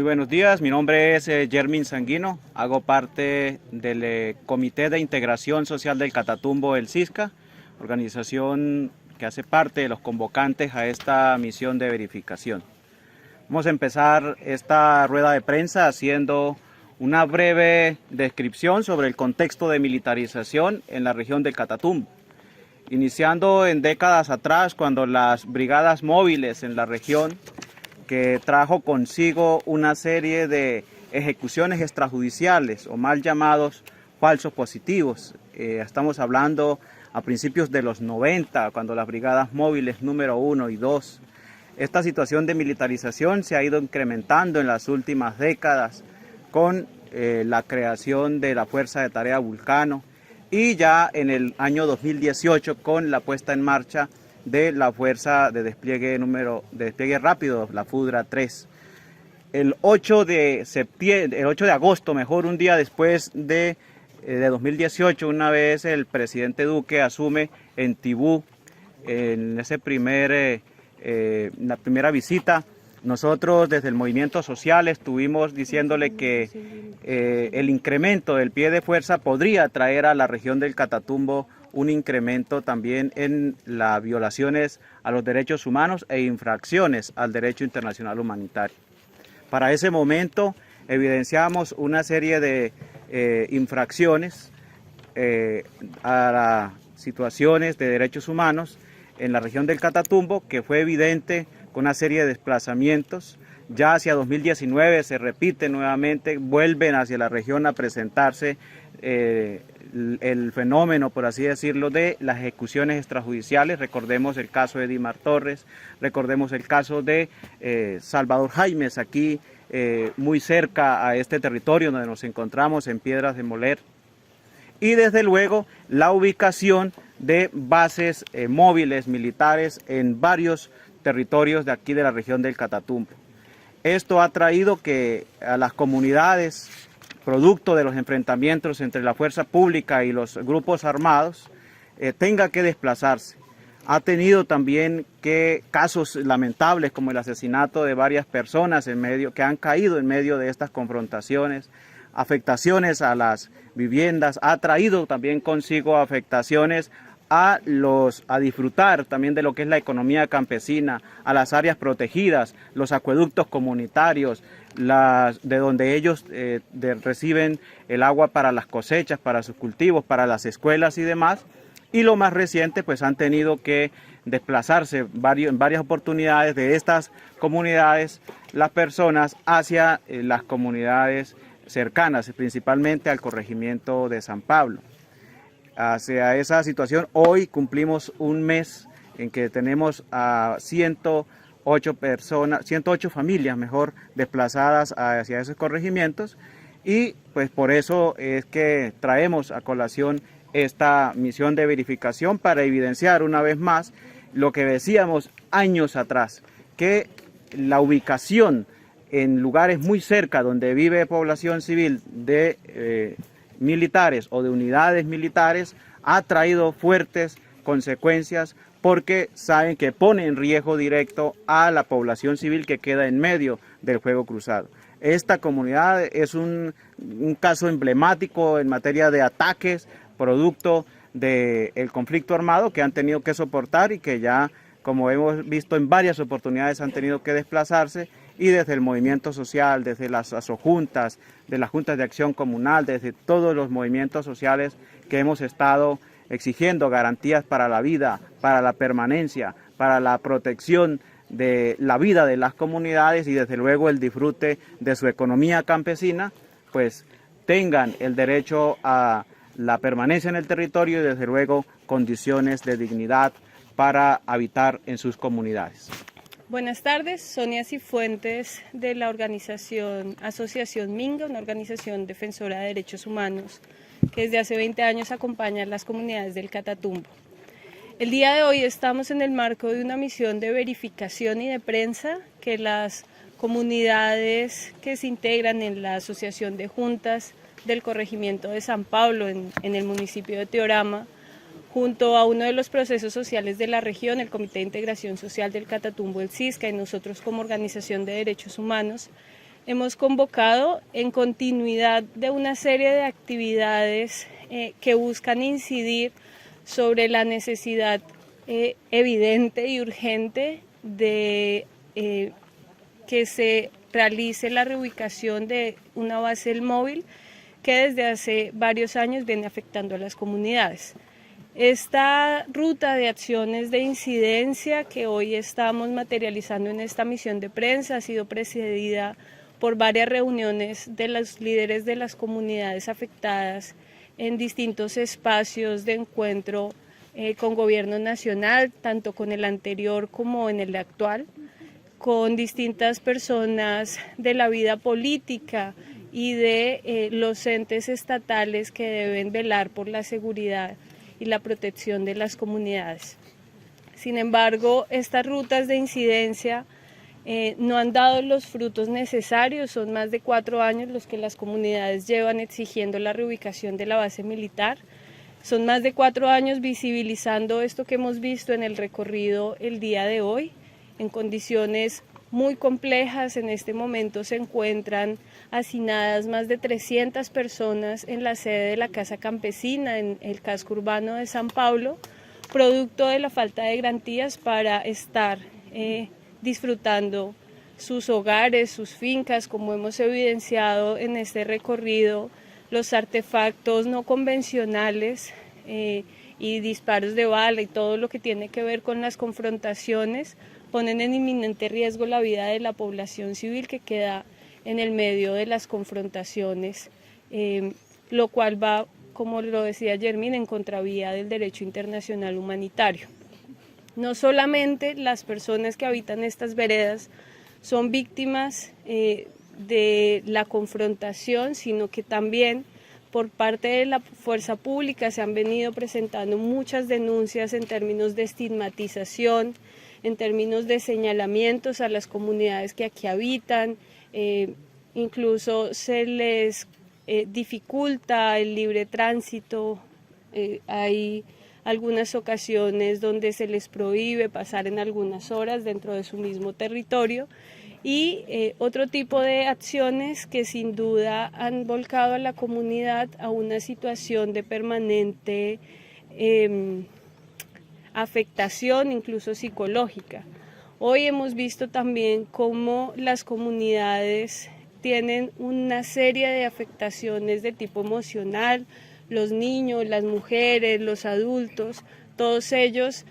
Muy buenos días, mi nombre es Yermin Sanguino, hago parte del Comité de Integración Social del Catatumbo, el CISCA, organización que hace parte de los convocantes a esta misión de verificación. Vamos a empezar esta rueda de prensa haciendo una breve descripción sobre el contexto de militarización en la región del Catatumbo. Iniciando en décadas atrás, cuando las brigadas móviles en la región, que trajo consigo una serie de ejecuciones extrajudiciales o mal llamados falsos positivos. Estamos hablando a principios de los 90, cuando las brigadas móviles número 1 y 2. Esta situación de militarización se ha ido incrementando en las últimas décadas con la creación de la Fuerza de Tarea Vulcano y ya en el año 2018 con la puesta en marcha de la Fuerza de Despliegue Rápido, la FUDRA 3. El 8 de agosto, un día después de 2018, una vez el presidente Duque asume en Tibú, en ese la primera visita, nosotros desde el movimiento social estuvimos diciéndole que el incremento del pie de fuerza podría traer a la región del Catatumbo un incremento también en las violaciones a los derechos humanos e infracciones al derecho internacional humanitario. Para ese momento evidenciamos una serie de infracciones a las situaciones de derechos humanos en la región del Catatumbo, que fue evidente con una serie de desplazamientos. Ya hacia 2019 se repite nuevamente, vuelven hacia la región a presentarse el fenómeno, por así decirlo, de las ejecuciones extrajudiciales. Recordemos el caso de Dimar Torres, recordemos el caso de Salvador Jaimes, aquí muy cerca a este territorio donde nos encontramos, en Piedras de Moler. Y desde luego la ubicación de bases móviles militares en varios territorios de aquí de la región del Catatumbo. Esto ha traído que a las comunidades, producto de los enfrentamientos entre la fuerza pública y los grupos armados, tenga que desplazarse. Ha tenido también casos lamentables como el asesinato de varias personas que han caído en medio de estas confrontaciones, afectaciones a las viviendas, ha traído también consigo afectaciones a disfrutar también de lo que es la economía campesina, a las áreas protegidas, los acueductos comunitarios, de donde ellos reciben el agua para las cosechas, para sus cultivos, para las escuelas y demás. Y lo más reciente, pues han tenido que desplazarse en varias oportunidades de estas comunidades, las personas hacia las comunidades cercanas, principalmente al corregimiento de San Pablo. Hacia esa situación, hoy cumplimos un mes en que tenemos a 108 familias desplazadas hacia esos corregimientos, y pues por eso es que traemos a colación esta misión de verificación para evidenciar una vez más lo que decíamos años atrás, que la ubicación en lugares muy cerca donde vive población civil de militares o de unidades militares ha traído fuertes consecuencias, porque saben que pone en riesgo directo a la población civil que queda en medio del fuego cruzado. Esta comunidad es un caso emblemático en materia de ataques producto del conflicto armado que han tenido que soportar y que ya, como hemos visto en varias oportunidades, han tenido que desplazarse, y desde el movimiento social, desde las asojuntas, de las juntas de acción comunal, desde todos los movimientos sociales que hemos estado exigiendo garantías para la vida, para la permanencia, para la protección de la vida de las comunidades y desde luego el disfrute de su economía campesina, pues tengan el derecho a la permanencia en el territorio y desde luego condiciones de dignidad para habitar en sus comunidades. Buenas tardes, Sonia Cifuentes de la Asociación Minga, una organización defensora de derechos humanos que desde hace 20 años acompaña a las comunidades del Catatumbo. El día de hoy estamos en el marco de una misión de verificación y de prensa que las comunidades que se integran en la Asociación de Juntas del Corregimiento de San Pablo en el municipio de Teorama, junto a uno de los procesos sociales de la región, el Comité de Integración Social del Catatumbo, el CISCA, y nosotros como organización de derechos humanos, hemos convocado en continuidad de una serie de actividades que buscan incidir sobre la necesidad evidente y urgente de que se realice la reubicación de una base del móvil que desde hace varios años viene afectando a las comunidades. Esta ruta de acciones de incidencia que hoy estamos materializando en esta misión de prensa ha sido precedida por varias reuniones de los líderes de las comunidades afectadas en distintos espacios de encuentro con gobierno nacional, tanto con el anterior como en el actual, con distintas personas de la vida política y de los entes estatales que deben velar por la seguridad y la protección de las comunidades. Sin embargo, estas rutas de incidencia no han dado los frutos necesarios. Son más de 4 años los que las comunidades llevan exigiendo la reubicación de la base militar. Son más de 4 años visibilizando esto que hemos visto en el recorrido el día de hoy, en condiciones muy complejas. En este momento se encuentran hacinadas más de 300 personas en la sede de la Casa Campesina, en el casco urbano de San Pablo, producto de la falta de garantías para estar disfrutando sus hogares, sus fincas, como hemos evidenciado en este recorrido. Los artefactos no convencionales y disparos de bala y todo lo que tiene que ver con las confrontaciones ponen en inminente riesgo la vida de la población civil que queda en el medio de las confrontaciones, lo cual va, como lo decía Yermin, en contravía del derecho internacional humanitario. No solamente las personas que habitan estas veredas son víctimas de la confrontación, sino que también por parte de la fuerza pública se han venido presentando muchas denuncias en términos de estigmatización, en términos de señalamientos a las comunidades que aquí habitan, incluso se les dificulta el libre tránsito. Hay algunas ocasiones donde se les prohíbe pasar en algunas horas dentro de su mismo territorio y otro tipo de acciones que sin duda han volcado a la comunidad a una situación de permanente afectación, incluso psicológica. Hoy hemos visto también cómo las comunidades tienen una serie de afectaciones de tipo emocional, los niños, las mujeres, los adultos, todos ellos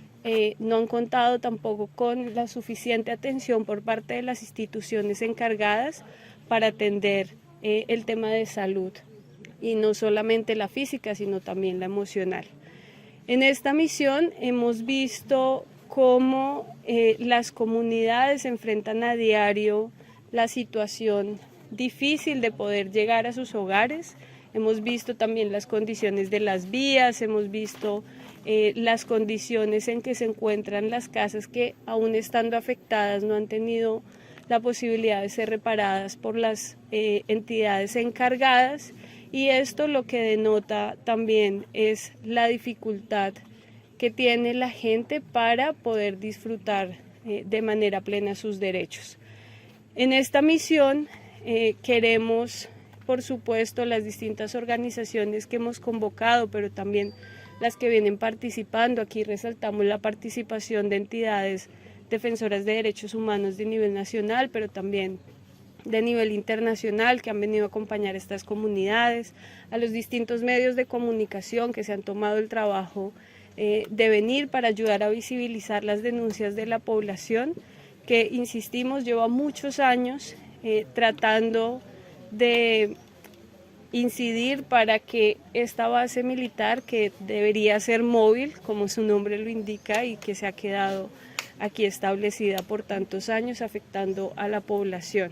no han contado tampoco con la suficiente atención por parte de las instituciones encargadas para atender el tema de salud, y no solamente la física, sino también la emocional. En esta misión hemos visto cómo las comunidades enfrentan a diario la situación difícil de poder llegar a sus hogares. Hemos visto también las condiciones de las vías, hemos visto las condiciones en que se encuentran las casas que, aún estando afectadas, no han tenido la posibilidad de ser reparadas por las entidades encargadas, y esto lo que denota también es la dificultad que tiene la gente para poder disfrutar de manera plena sus derechos. En esta misión queremos, por supuesto, las distintas organizaciones que hemos convocado, pero también las que vienen participando. Aquí resaltamos la participación de entidades defensoras de derechos humanos de nivel nacional, pero también de nivel internacional, que han venido a acompañar a estas comunidades, a los distintos medios de comunicación que se han tomado el trabajo de venir para ayudar a visibilizar las denuncias de la población, que, insistimos, lleva muchos años tratando de incidir para que esta base militar, que debería ser móvil, como su nombre lo indica, y que se ha quedado aquí establecida por tantos años, afectando a la población.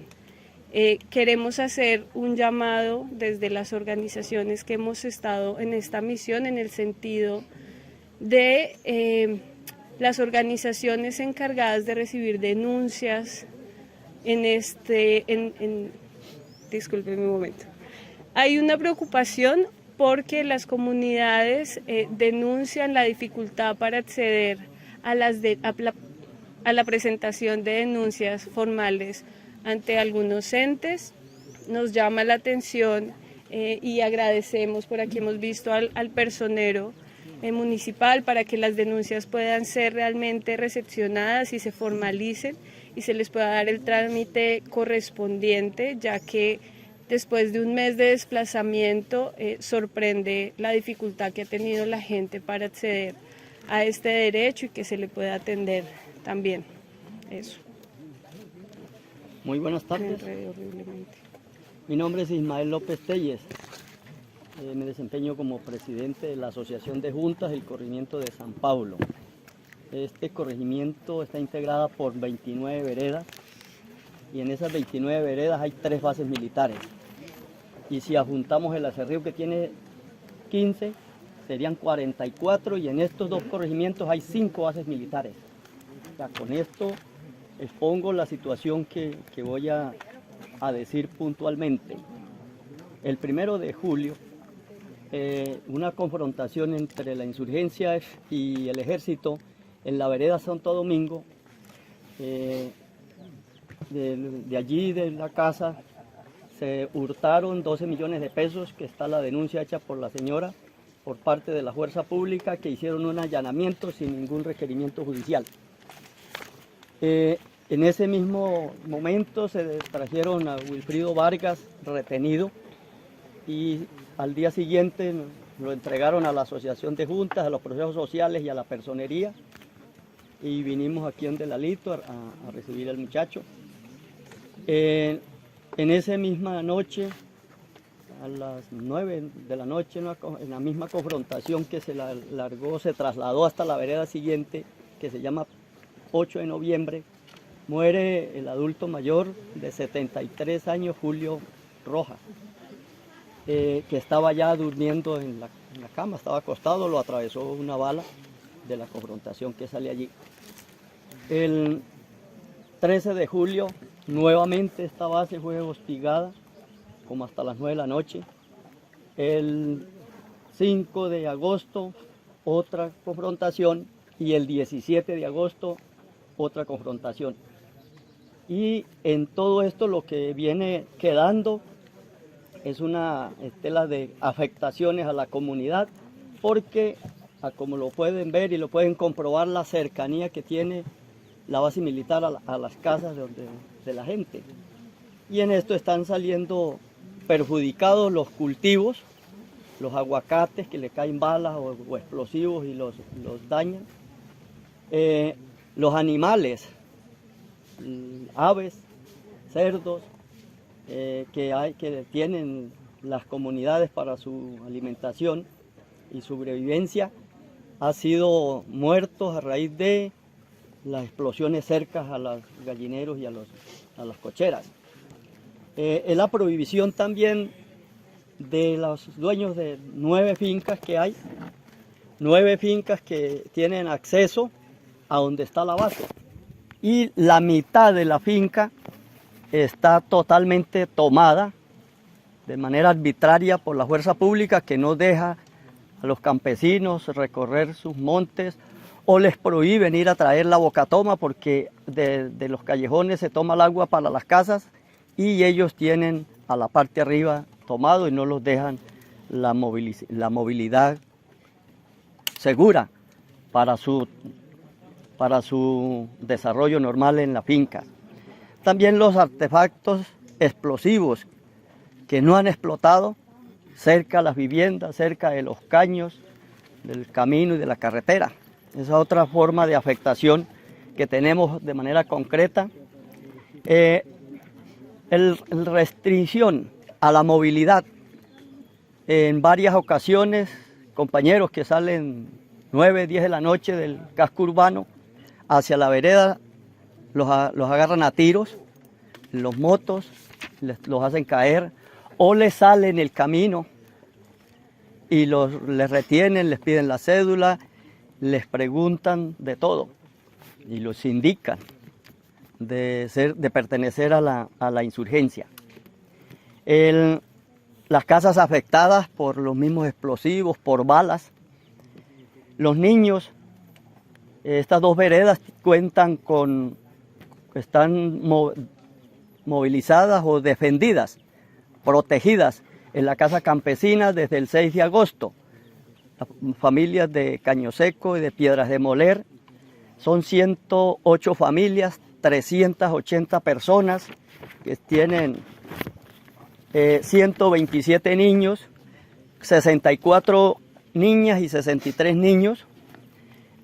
Queremos hacer un llamado desde las organizaciones que hemos estado en esta misión, en el sentido de las organizaciones encargadas de recibir denuncias disculpen un momento. Hay una preocupación porque las comunidades denuncian la dificultad para acceder a la presentación de denuncias formales ante algunos entes, nos llama la atención y agradecemos, por aquí hemos visto al personero municipal para que las denuncias puedan ser realmente recepcionadas y se formalicen y se les pueda dar el trámite correspondiente, ya que después de un mes de desplazamiento sorprende la dificultad que ha tenido la gente para acceder a este derecho y que se le pueda atender también. Eso. Muy buenas tardes. Mi nombre es Ismael López Telles. Me desempeño como presidente de la Asociación de Juntas del Corregimiento de San Pablo. Este corregimiento está integrado por 29 veredas y en esas 29 veredas hay 3 bases militares. Y si adjuntamos el acerrío que tiene 15, serían 44 y en estos 2 corregimientos hay 5 bases militares. O sea, con esto expongo la situación que voy a decir puntualmente. El 1 de julio, una confrontación entre la insurgencia y el ejército en la vereda Santo Domingo. De allí, de la casa, se hurtaron 12 millones de pesos, que está la denuncia hecha por la señora, por parte de la fuerza pública, que hicieron un allanamiento sin ningún requerimiento judicial. En ese mismo momento se trajeron a Wilfrido Vargas retenido y al día siguiente lo entregaron a la Asociación de Juntas, a los procesos sociales y a la personería y vinimos aquí donde Lalito a recibir al muchacho. En esa misma noche, a las 9 de la noche, en la misma confrontación que se se trasladó hasta la vereda siguiente, que se llama 8 de noviembre, muere el adulto mayor de 73 años, Julio Rojas, que estaba ya durmiendo en la cama, estaba acostado, lo atravesó una bala de la confrontación que sale allí. El 13 de julio, nuevamente esta base fue hostigada, como hasta las 9 de la noche. El 5 de agosto, otra confrontación, y el 17 de agosto, otra confrontación. Y en todo esto lo que viene quedando es una estela de afectaciones a la comunidad, porque como lo pueden ver y lo pueden comprobar, la cercanía que tiene la base militar a las casas de la gente. Y en esto están saliendo perjudicados los cultivos, los aguacates que le caen balas o explosivos y los dañan, los animales, aves, cerdos, que tienen las comunidades para su alimentación y sobrevivencia, han sido muertos a raíz de las explosiones cercas a los gallineros y a las cocheras. Es la prohibición también de los dueños de 9 fincas que hay, 9 fincas que tienen acceso a donde está la base. Y la mitad de la finca está totalmente tomada de manera arbitraria por la fuerza pública, que no deja a los campesinos recorrer sus montes o les prohíben ir a traer la bocatoma, porque de los callejones se toma el agua para las casas y ellos tienen a la parte arriba tomado y no los dejan la movilidad segura para su desarrollo normal en la finca. También los artefactos explosivos que no han explotado cerca de las viviendas, cerca de los caños, del camino y de la carretera. Esa es otra forma de afectación que tenemos de manera concreta. El restricción a la movilidad. En varias ocasiones, compañeros que salen 9, 10 de la noche del casco urbano hacia la vereda, los agarran a tiros, los motos, los hacen caer, o les salen el camino y les retienen, les piden la cédula, les preguntan de todo y los indican de pertenecer a la insurgencia. Las casas afectadas por los mismos explosivos, por balas. Los niños, estas 2 veredas están movilizadas o defendidas protegidas en la Casa Campesina desde el 6 de agosto. Las familias de Caño Seco y de Piedras de Moler, son 108 familias, 380 personas que tienen 127 niños, 64 niñas y 63 niños,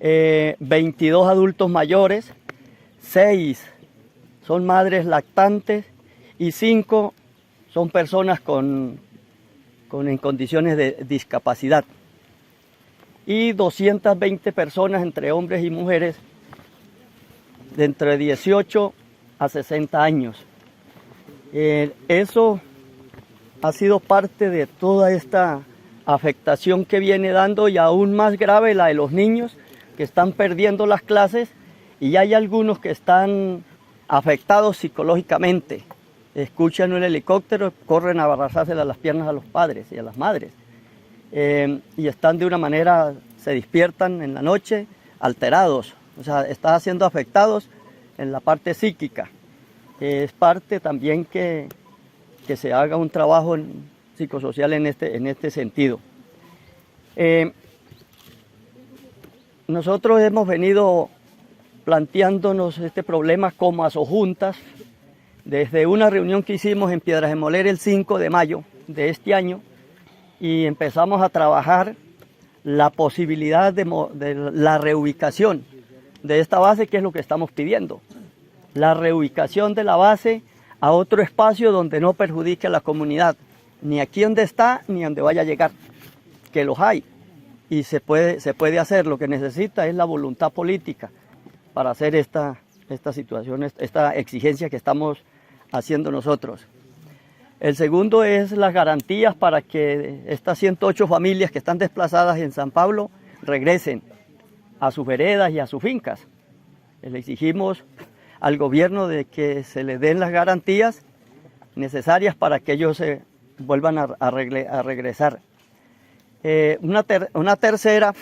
22 adultos mayores, 6 son madres lactantes y 5 son personas en condiciones de discapacidad. Y 220 personas entre hombres y mujeres de entre 18 a 60 años. Eso ha sido parte de toda esta afectación que viene dando, y aún más grave la de los niños que están perdiendo las clases, y hay algunos que están afectados psicológicamente. Escuchan un helicóptero, corren a abrazarse las piernas a los padres y a las madres. Y están de una manera, se despiertan en la noche alterados, o sea, están siendo afectados en la parte psíquica. Es parte también que se haga un trabajo psicosocial en este sentido. Nosotros hemos venido planteándonos este problema como asojuntas desde una reunión que hicimos en Piedras de Moler el 5 de mayo de este año, y empezamos a trabajar la posibilidad de la reubicación de esta base, que es lo que estamos pidiendo. La reubicación de la base a otro espacio donde no perjudique a la comunidad, ni aquí donde está, ni donde vaya a llegar, que los hay, y se puede hacer. Lo que necesita es la voluntad política para hacer esta situación, esta exigencia que estamos haciendo nosotros. El segundo es las garantías para que estas 108 familias que están desplazadas en San Pablo regresen a sus veredas y a sus fincas. Le exigimos al gobierno de que se les den las garantías necesarias para que ellos se vuelvan a regresar. Una tercera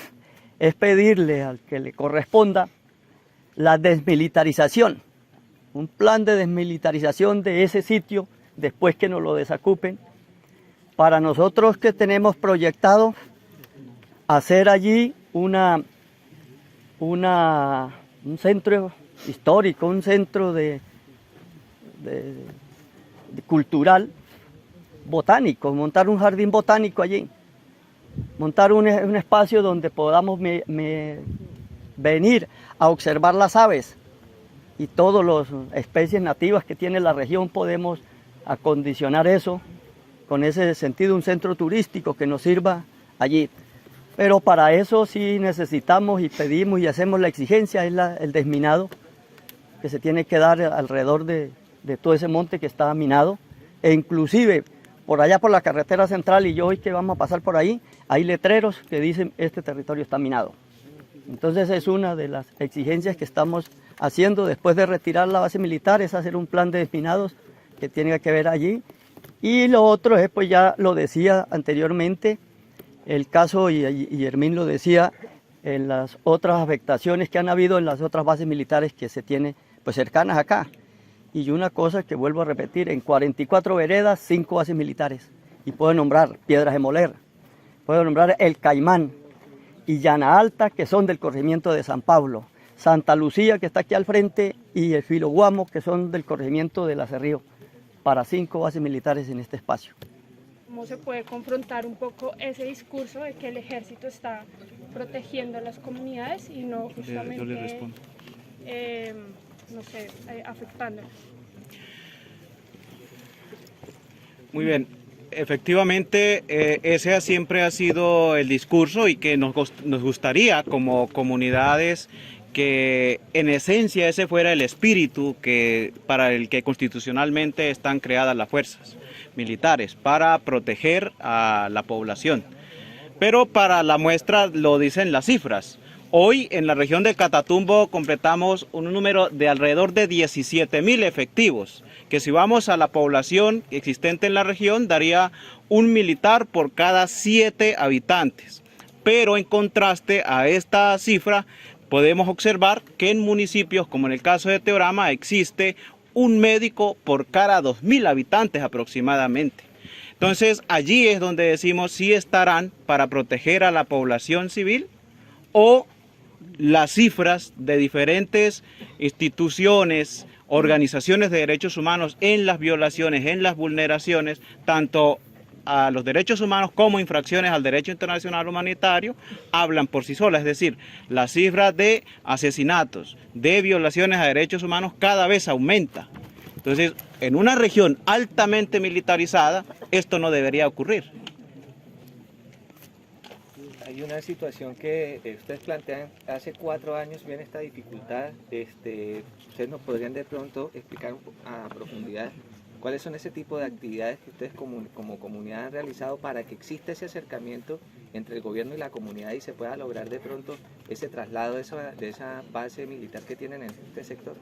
es pedirle al que le corresponda la desmilitarización, un plan de desmilitarización de ese sitio después que nos lo desocupen. Para nosotros que tenemos proyectado hacer allí un centro histórico, un centro cultural, botánico, montar un jardín botánico allí, montar un espacio donde podamos venir a observar las aves y todas las especies nativas que tiene la región. Podemos acondicionar eso, con ese sentido, un centro turístico que nos sirva allí. Pero para eso sí necesitamos y pedimos y hacemos la exigencia, es el desminado que se tiene que dar alrededor de todo ese monte que está minado, e inclusive por allá por la carretera central, y hoy que vamos a pasar por ahí, hay letreros que dicen este territorio está minado. Entonces es una de las exigencias que estamos haciendo después de retirar la base militar, es hacer un plan de desminados que tiene que ver allí. Y lo otro es, pues ya lo decía anteriormente, el caso, y Hermín lo decía, en las otras afectaciones que han habido en las otras bases militares que se tienen pues cercanas acá. Y una cosa que vuelvo a repetir, en 44 veredas, 5 bases militares. Y puedo nombrar Piedras de Moler, puedo nombrar El Caimán y Llana Alta, que son del corregimiento de San Pablo, Santa Lucía, que está aquí al frente, y el Filo Guamo, que son del corregimiento de La Cerrío, para 5 bases militares en este espacio. ¿Cómo se puede confrontar un poco ese discurso de que el ejército está protegiendo a las comunidades y no justamente, yo le respondo. Afectándolas? Muy bien, efectivamente ese siempre ha sido el discurso, y que nos gustaría como comunidades que en esencia ese fuera el espíritu para el que constitucionalmente están creadas las fuerzas militares, para proteger a la población. Pero para la muestra lo dicen las cifras. Hoy en la región de Catatumbo completamos un número de alrededor de 17.000 efectivos, que si vamos a la población existente en la región daría un militar por cada 7 habitantes. Pero en contraste a esta cifra podemos observar que en municipios como en el caso de Teorama existe un médico por cada 2.000 habitantes aproximadamente. Entonces allí es donde decimos si estarán para proteger a la población civil o las cifras de diferentes instituciones, organizaciones de derechos humanos en las violaciones, en las vulneraciones, tanto a los derechos humanos como infracciones al derecho internacional humanitario, hablan por sí solas. Es decir, la cifra de asesinatos, de violaciones a derechos humanos cada vez aumenta. Entonces, en una región altamente militarizada, esto no debería ocurrir. Hay una situación que ustedes plantean, hace 4 años viene esta dificultad, ustedes nos podrían de pronto explicar a profundidad cuáles son ese tipo de actividades que ustedes como comunidad han realizado para que exista ese acercamiento entre el gobierno y la comunidad y se pueda lograr de pronto ese traslado de esa base militar que tienen en este sector.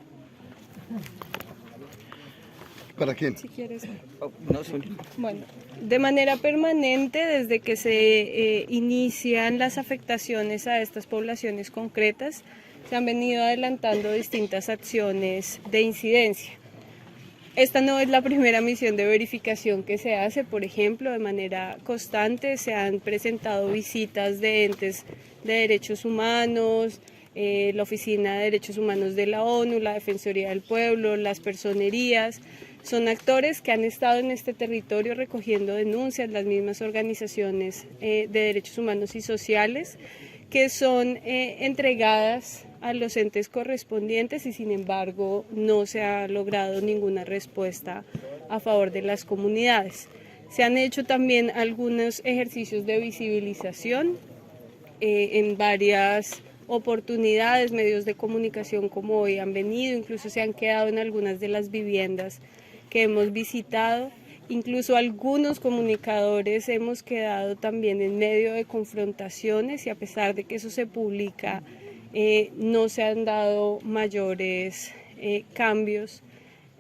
¿Para quién? Si quieres. No sé. Bueno, de manera permanente, desde que se inician las afectaciones a estas poblaciones concretas, se han venido adelantando distintas acciones de incidencia. Esta no es la primera misión de verificación que se hace, por ejemplo, de manera constante se han presentado visitas de entes de derechos humanos, la Oficina de Derechos Humanos de la ONU, la Defensoría del Pueblo, las personerías. Son actores que han estado en este territorio recogiendo denuncias, las mismas organizaciones de derechos humanos y sociales, que son entregadas a los entes correspondientes y sin embargo no se ha logrado ninguna respuesta a favor de las comunidades. Se han hecho también algunos ejercicios de visibilización en varias oportunidades, medios de comunicación como hoy han venido, incluso se han quedado en algunas de las viviendas que hemos visitado. Incluso algunos comunicadores hemos quedado también en medio de confrontaciones y a pesar de que eso se publica, no se han dado mayores cambios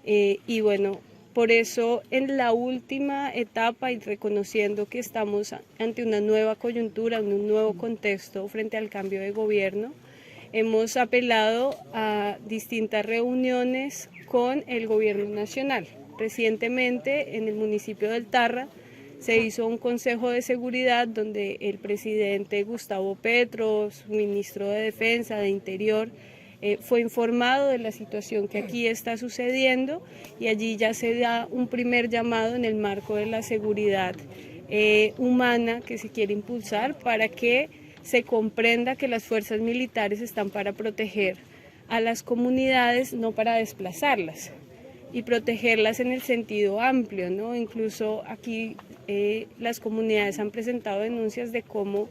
y bueno, por eso en la última etapa y reconociendo que estamos ante una nueva coyuntura, en un nuevo contexto frente al cambio de gobierno, hemos apelado a distintas reuniones con el gobierno nacional. Recientemente en el municipio del Tarra se hizo un consejo de seguridad donde el presidente Gustavo Petro, su ministro de Defensa, de Interior, fue informado de la situación que aquí está sucediendo y allí ya se da un primer llamado en el marco de la seguridad humana que se quiere impulsar para que se comprenda que las fuerzas militares están para proteger a las comunidades, no para desplazarlas. Y protegerlas en el sentido amplio, ¿no? Incluso aquí las comunidades han presentado denuncias de cómo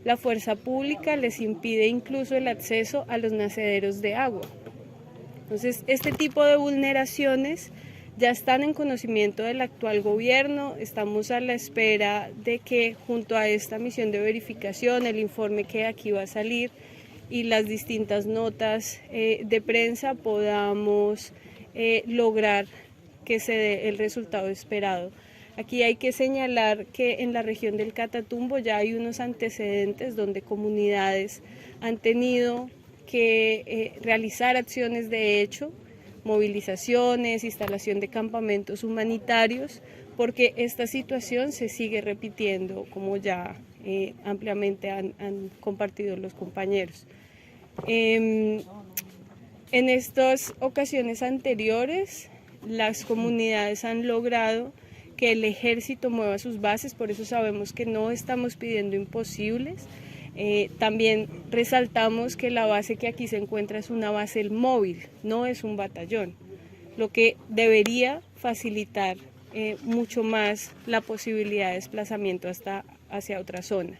la fuerza pública les impide incluso el acceso a los nacederos de agua. Entonces, este tipo de vulneraciones ya están en conocimiento del actual gobierno, estamos a la espera de que junto a esta misión de verificación, el informe que aquí va a salir y las distintas notas de prensa podamos lograr que se dé el resultado esperado. Aquí hay que señalar que en la región del Catatumbo ya hay unos antecedentes donde comunidades han tenido que realizar acciones de hecho, movilizaciones, instalación de campamentos humanitarios, porque esta situación se sigue repitiendo, como ya ampliamente han compartido los compañeros. En estas ocasiones anteriores, las comunidades han logrado que el ejército mueva sus bases, por eso sabemos que no estamos pidiendo imposibles. También resaltamos que la base que aquí se encuentra es una base móvil, no es un batallón, lo que debería facilitar mucho más la posibilidad de desplazamiento hacia otra zona.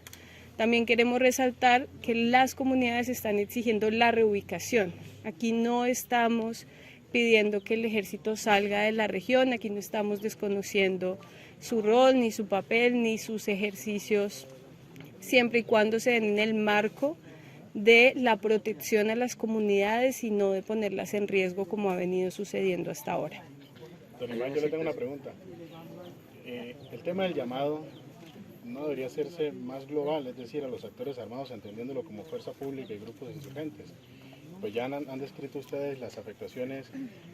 También queremos resaltar que las comunidades están exigiendo la reubicación. Aquí no estamos pidiendo que el ejército salga de la región, aquí no estamos desconociendo su rol, ni su papel, ni sus ejercicios, siempre y cuando se den en el marco de la protección a las comunidades y no de ponerlas en riesgo como ha venido sucediendo hasta ahora. Don Iván, yo le tengo una pregunta. El tema del llamado no debería hacerse más global, es decir, a los actores armados entendiéndolo como fuerza pública y grupos insurgentes. pues ya han descrito ustedes las afectaciones,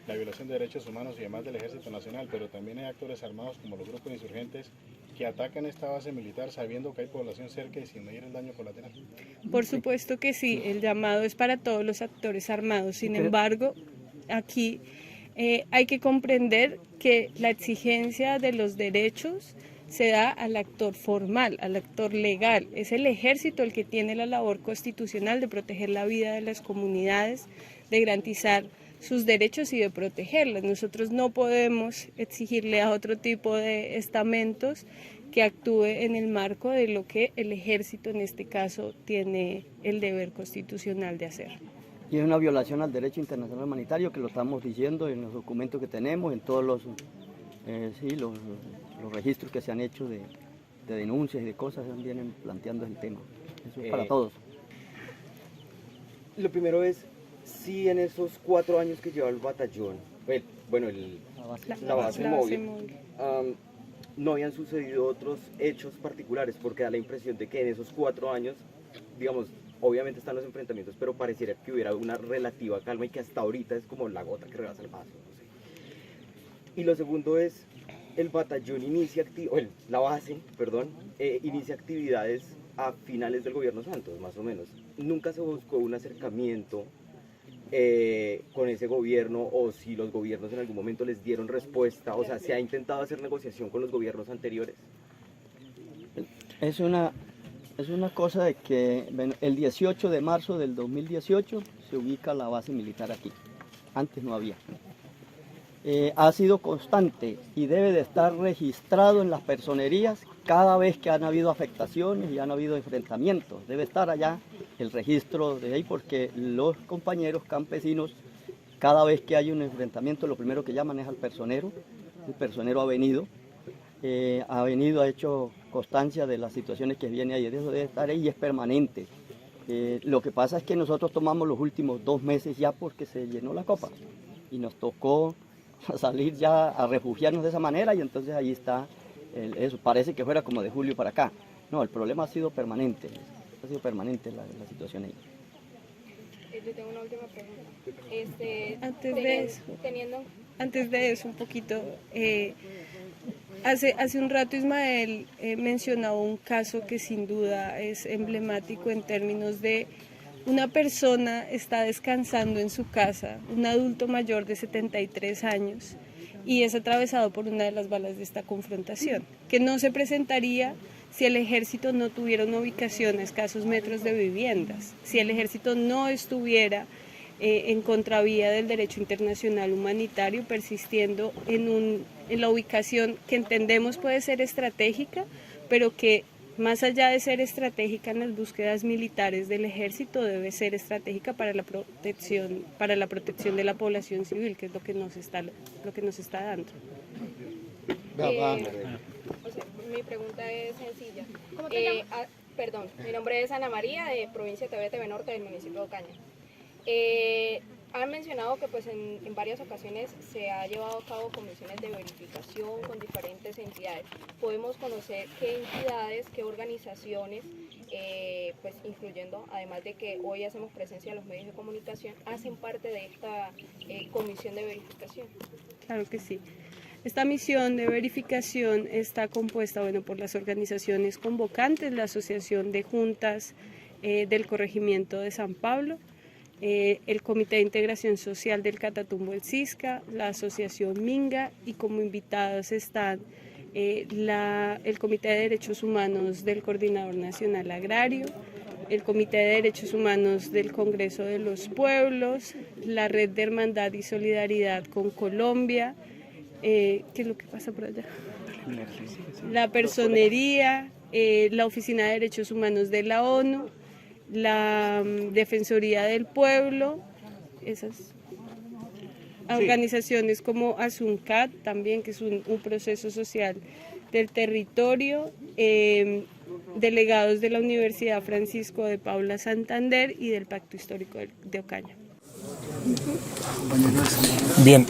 la violación de derechos humanos y demás del Ejército Nacional, pero también hay actores armados como los grupos insurgentes que atacan esta base militar sabiendo que hay población cerca y sin medir el daño colateral. Por supuesto que sí, el llamado es para todos los actores armados. Sin embargo, aquí hay que comprender que la exigencia de los derechos se da al actor formal, al actor legal. Es el ejército el que tiene la labor constitucional de proteger la vida de las comunidades, de garantizar sus derechos y de protegerlas. Nosotros no podemos exigirle a otro tipo de estamentos que actúe en el marco de lo que el ejército en este caso tiene el deber constitucional de hacer. Y es una violación al derecho internacional humanitario, que lo estamos diciendo en los documentos que tenemos, en todos los registros que se han hecho de denuncias y de cosas, vienen planteando el tema. Eso es para todos. Lo primero es, si en esos 4 años que lleva el batallón, la base móvil, no habían sucedido otros hechos particulares, porque da la impresión de que en esos 4 años, digamos, obviamente están los enfrentamientos, pero pareciera que hubiera una relativa calma y que hasta ahorita es como la gota que rebasa el vaso. No sé. Y lo segundo es, el batallón inicia inicia actividades a finales del gobierno Santos, más o menos. Nunca se buscó un acercamiento con ese gobierno, o si los gobiernos en algún momento les dieron respuesta, o sea, ¿se ha intentado hacer negociación con los gobiernos anteriores? Es una cosa de que el 18 de marzo del 2018 se ubica la base militar aquí. Antes no había. Ha sido constante y debe de estar registrado en las personerías cada vez que han habido afectaciones y han habido enfrentamientos. Debe estar allá el registro de ahí, porque los compañeros campesinos, cada vez que hay un enfrentamiento, lo primero que llaman es al personero. El personero ha venido, ha hecho constancia de las situaciones que viene ahí. Eso debe estar ahí y es permanente. Lo que pasa es que nosotros tomamos los últimos 2 meses ya porque se llenó la copa y nos tocó salir ya a refugiarnos de esa manera, y entonces ahí está, eso parece que fuera como de julio para acá. No, el problema ha sido permanente la situación ahí. Yo tengo una última pregunta. Antes de eso un poquito, hace un rato Ismael mencionaba un caso que sin duda es emblemático en términos de una persona está descansando en su casa, un adulto mayor de 73 años, y es atravesado por una de las balas de esta confrontación, que no se presentaría si el ejército no tuviera una ubicación a escasos metros de viviendas, si el ejército no estuviera en contravía del derecho internacional humanitario, persistiendo en la ubicación que entendemos puede ser estratégica, pero que más allá de ser estratégica en las búsquedas militares del ejército, debe ser estratégica para la protección de la población civil, que es lo que nos está dando. Mi pregunta es sencilla. ¿Cómo te llamas? Mi nombre es Ana María, de provincia de TV Norte, del municipio de Ocaña. Han mencionado que pues en varias ocasiones se ha llevado a cabo comisiones de verificación con diferentes entidades. ¿Podemos conocer qué entidades, qué organizaciones, pues incluyendo, además de que hoy hacemos presencia en los medios de comunicación, hacen parte de esta comisión de verificación? Claro que sí. Esta misión de verificación está compuesta por las organizaciones convocantes, la Asociación de Juntas del Corregimiento de San Pablo, el Comité de Integración Social del Catatumbo, el CISCA, la Asociación Minga, y como invitados están el Comité de Derechos Humanos del Coordinador Nacional Agrario, el Comité de Derechos Humanos del Congreso de los Pueblos, la Red de Hermandad y Solidaridad con Colombia, ¿qué es lo que pasa por allá? La Personería, la Oficina de Derechos Humanos de la ONU, la Defensoría del Pueblo, esas organizaciones como ASUNCAT también, que es un proceso social del territorio, delegados de la Universidad Francisco de Paula Santander y del Pacto Histórico de Ocaña. Bien,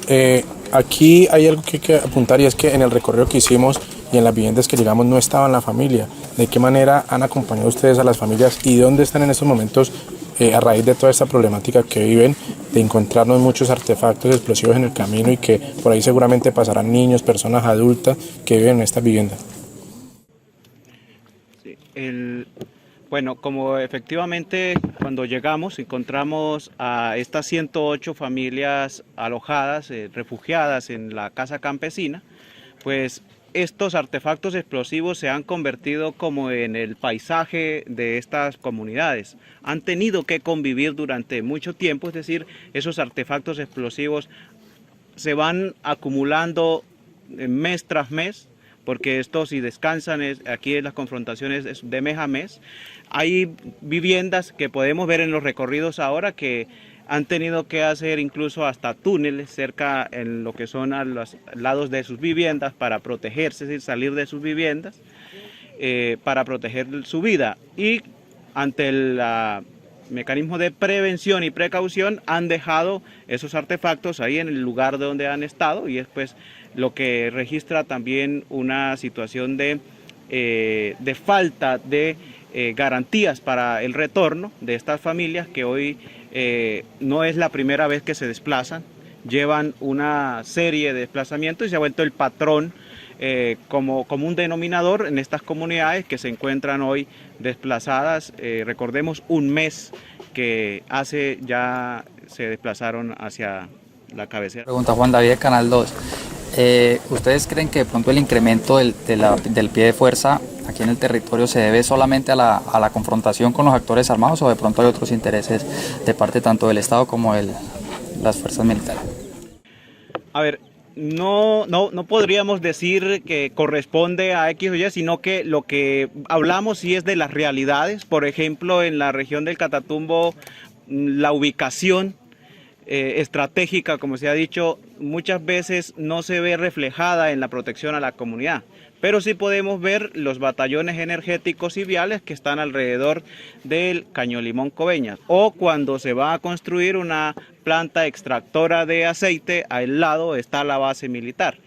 aquí hay algo que hay que apuntar, y es que en el recorrido que hicimos y en las viviendas que llegamos no estaba la familia. ¿De qué manera han acompañado ustedes a las familias y dónde están en estos momentos a raíz de toda esta problemática que viven, de encontrarnos muchos artefactos explosivos en el camino y que por ahí seguramente pasarán niños, personas adultas que viven en esta vivienda. Sí, bueno, como efectivamente cuando llegamos encontramos a estas 108 familias alojadas, refugiadas en la casa campesina, pues estos artefactos explosivos se han convertido como en el paisaje de estas comunidades. Han tenido que convivir durante mucho tiempo, es decir, esos artefactos explosivos se van acumulando mes tras mes, porque estos si descansan, aquí en las confrontaciones es de mes a mes. Hay viviendas que podemos ver en los recorridos ahora que han tenido que hacer incluso hasta túneles cerca en lo que son a los lados de sus viviendas para protegerse, es decir, salir de sus viviendas, para proteger su vida. Y ante el mecanismo de prevención y precaución han dejado esos artefactos ahí en el lugar donde han estado, y es pues lo que registra también una situación de falta de garantías para el retorno de estas familias que hoy no es la primera vez que se desplazan, llevan una serie de desplazamientos y se ha vuelto el patrón como un denominador en estas comunidades que se encuentran hoy desplazadas. Recordemos un mes que hace ya se desplazaron hacia la cabecera. Pregunta Juan David de Canal 2. ¿Ustedes creen que de pronto el incremento del pie de fuerza aquí en el territorio se debe solamente a la confrontación con los actores armados o de pronto hay otros intereses de parte tanto del Estado como de las fuerzas militares? A ver, no podríamos decir que corresponde a X o Y, sino que lo que hablamos sí es de las realidades. Por ejemplo, en la región del Catatumbo, la ubicación estratégica, como se ha dicho, muchas veces no se ve reflejada en la protección a la comunidad, pero sí podemos ver los batallones energéticos y viales que están alrededor del Caño Limón Coveñas, o cuando se va a construir una planta extractora de aceite, al lado está la base militar.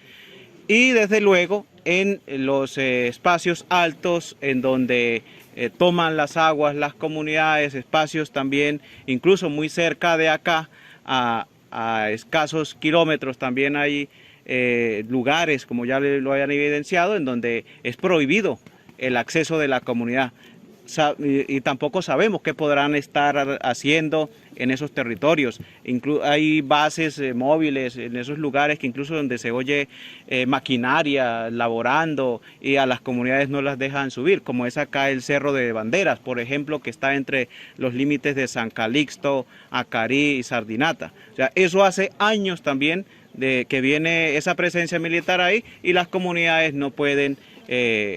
Y desde luego en los espacios altos en donde toman las aguas las comunidades, espacios también incluso muy cerca de acá, a escasos kilómetros también hay lugares, como ya lo hayan evidenciado, en donde es prohibido el acceso de la comunidad. Y tampoco sabemos qué podrán estar haciendo en esos territorios. Hay bases móviles en esos lugares que incluso donde se oye maquinaria laborando y a las comunidades no las dejan subir, como es acá el Cerro de Banderas, por ejemplo, que está entre los límites de San Calixto, Acarí y Sardinata. O sea, eso hace años también de que viene esa presencia militar ahí y las comunidades no pueden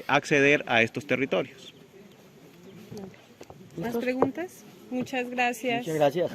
acceder a estos territorios. ¿Más preguntas? Muchas gracias. Muchas gracias.